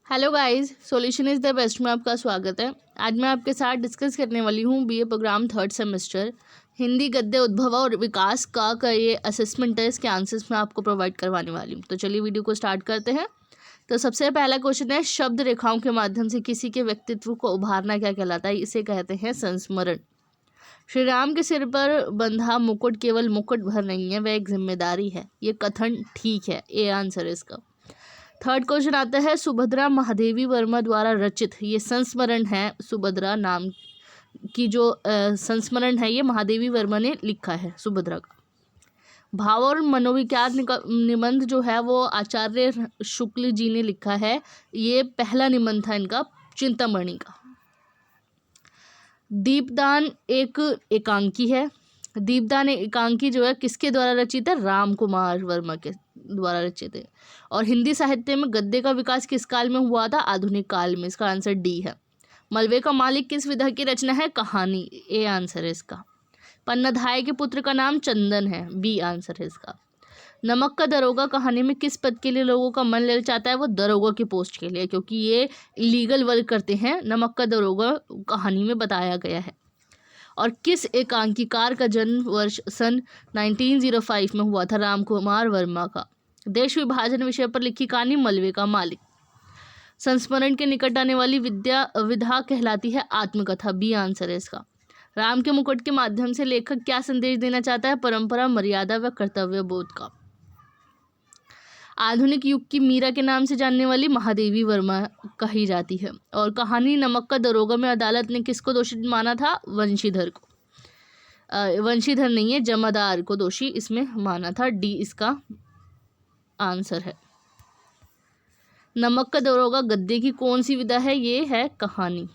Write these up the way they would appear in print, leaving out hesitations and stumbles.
Hello guys, solution is the best में आपका स्वागत है। आज मैं आपके साथ डिस्कस करने वाली हूँ BA programme third semester Hindi गद्य उद्भव और विकास का ये असेसमेंट है। इसके आंसर्स मैं आपको प्रोवाइड करवाने वाली हूँ। तो चलिए वीडियो को स्टार्ट करते हैं। तो सबसे पहला क्वेश्चन है, शब्द रेखाओं के माध्यम से किसी के व्यक्तित्व को उभारना क्या कहलाता है? इसे कहते हैं संस्मरण। श्री राम के सिर पर बंधा मुकुट केवल मुकुट भर नहीं है, वह एक जिम्मेदारी है। ये कथन ठीक है, ए आंसर है इसका। थर्ड क्वेश्चन आता है, सुभद्रा महादेवी वर्मा द्वारा रचित ये संस्मरण है। सुभद्रा नाम की जो संस्मरण है ये महादेवी वर्मा ने लिखा है, सुभद्रा का। भाव और मनोविज्ञान निबंध जो है वो आचार्य शुक्ल जी ने लिखा है। ये पहला निबंध था इनका, चिंतामणि का। दीपदान एक एकांकी है। दीपदान एकांकी जो है किसके द्वारा रचित है? राम कुमार वर्मा के द्वारा रचित है। और हिंदी साहित्य में गद्य का विकास किस काल में हुआ था? आधुनिक काल में। इसका आंसर डी है। मलबे का मालिक किस विधा की रचना है? कहानी, ए आंसर है इसका। पन्नाधाय के पुत्र का नाम चंदन है, बी आंसर है इसका। नमक का दरोगा कहानी में किस पद के लिए लोगों का मन ललचाता है? वो दरोगा की पोस्ट के लिए, क्योंकि ये इलीगल वर्क करते हैं। नमक का दरोगा कहानी में बताया गया है। और किस एकांकीकार का जन्म वर्ष सन 1905 में हुआ था? राम कुमार वर्मा का। देश विभाजन विषय पर लिखी कहानी मलबे का मालिक। संस्मरण के निकट आने वाली विधा कहलाती है आत्मकथा, बी आंसर है इसका। राम के मुकुट के माध्यम से लेखक क्या संदेश देना चाहता है? परंपरा, मर्यादा व कर्तव्य बोध का। आधुनिक युग की मीरा के नाम से जानने वाली महादेवी वर्मा कही जाती है। और कहानी नमक का दरोगा में अदालत ने किसको दोषी माना था? वंशीधर को। वंशीधर नहीं है, जमादार को दोषी इसमें माना था, डी इसका आंसर है। नमक का दरोगा गद्य की कौन सी विधा है? ये है कहानी।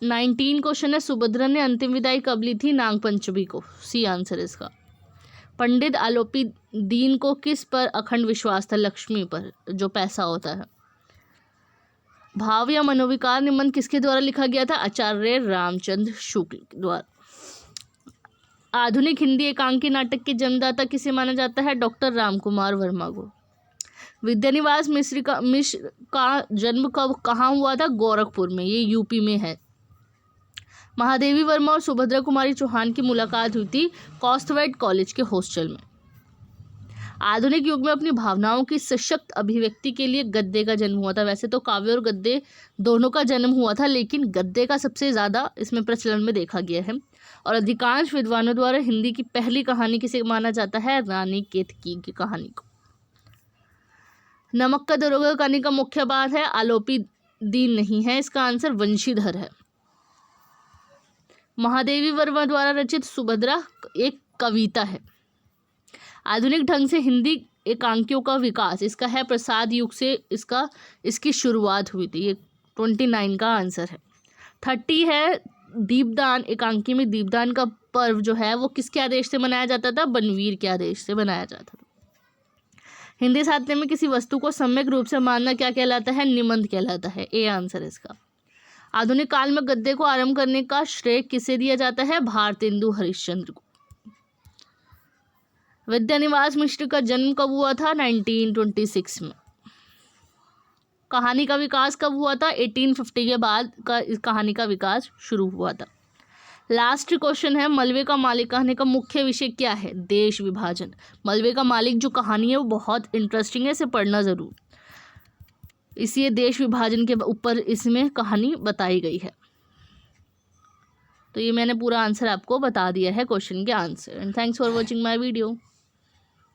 19 क्वेश्चन है, सुभद्रा ने अंतिम विदाई कब ली थी? नागपंचमी को, सी आंसर है इसका। पंडित आलोपी दीन को किस पर अखंड विश्वास था? लक्ष्मी पर, जो पैसा होता है। भाव या मनोविकार निबंध किसके द्वारा लिखा गया था? आचार्य रामचंद्र शुक्ल द्वारा। आधुनिक हिंदी एकांकी नाटक के जन्मदाता किसे माना जाता है? डॉक्टर रामकुमार वर्मा को। विद्यानिवास मिश्र का जन्म कब कहाँ हुआ था? गोरखपुर में, ये यूपी में है। महादेवी वर्मा और सुभद्रा कुमारी चौहान की मुलाकात हुई थी कॉस्टवेट कॉलेज के हॉस्टल में। आधुनिक युग में अपनी भावनाओं की सशक्त अभिव्यक्ति के लिए गद्य का जन्म हुआ था। वैसे तो काव्य और गद्य दोनों का जन्म हुआ था, लेकिन गद्य का सबसे ज़्यादा इसमें प्रचलन में देखा गया है। और अधिकांश विद्वानों द्वारा हिंदी की पहली कहानी किसे माना जाता है? रानी केतकी की कहानी को। नमक का दरोगा कहानी का मुख्य बात है आलोपी दीन नहीं है, इसका आंसर वंशीधर है। महादेवी वर्मा द्वारा रचित सुभद्रा एक कविता है। आधुनिक ढंग से हिंदी एकांकियों का विकास इसका है प्रसाद युग से इसकी शुरुआत हुई थी। ये 29 का आंसर है। 30 है, दीपदान एकांकी में दीपदान का पर्व जो है वो किसके आदेश से मनाया जाता था? बनवीर के आदेश से मनाया जाता था। हिंदी साहित्य में किसी वस्तु को सम्यक रूप से मानना क्या कहलाता है? निबंध कहलाता है, ए आंसर है इसका। आधुनिक काल में गद्य को आरंभ करने का श्रेय किसे दिया जाता है? भारतेंदु हरिश्चंद्र को। विद्यानिवास मिश्र का जन्म कब हुआ था? 1926 में। कहानी का विकास कब हुआ था? 1850 के बाद का इस कहानी का विकास शुरू हुआ था। लास्ट क्वेश्चन है, मलबे का मालिक कहानी का मुख्य विषय क्या है? देश विभाजन। मलबे का मालिक जो कहानी है वो बहुत इंटरेस्टिंग है, इसे पढ़ना जरूर। इसलिए देश विभाजन के ऊपर इसमें कहानी बताई गई है। तो ये मैंने पूरा आंसर आपको बता दिया है क्वेश्चन के answer. And thanks for watching my video.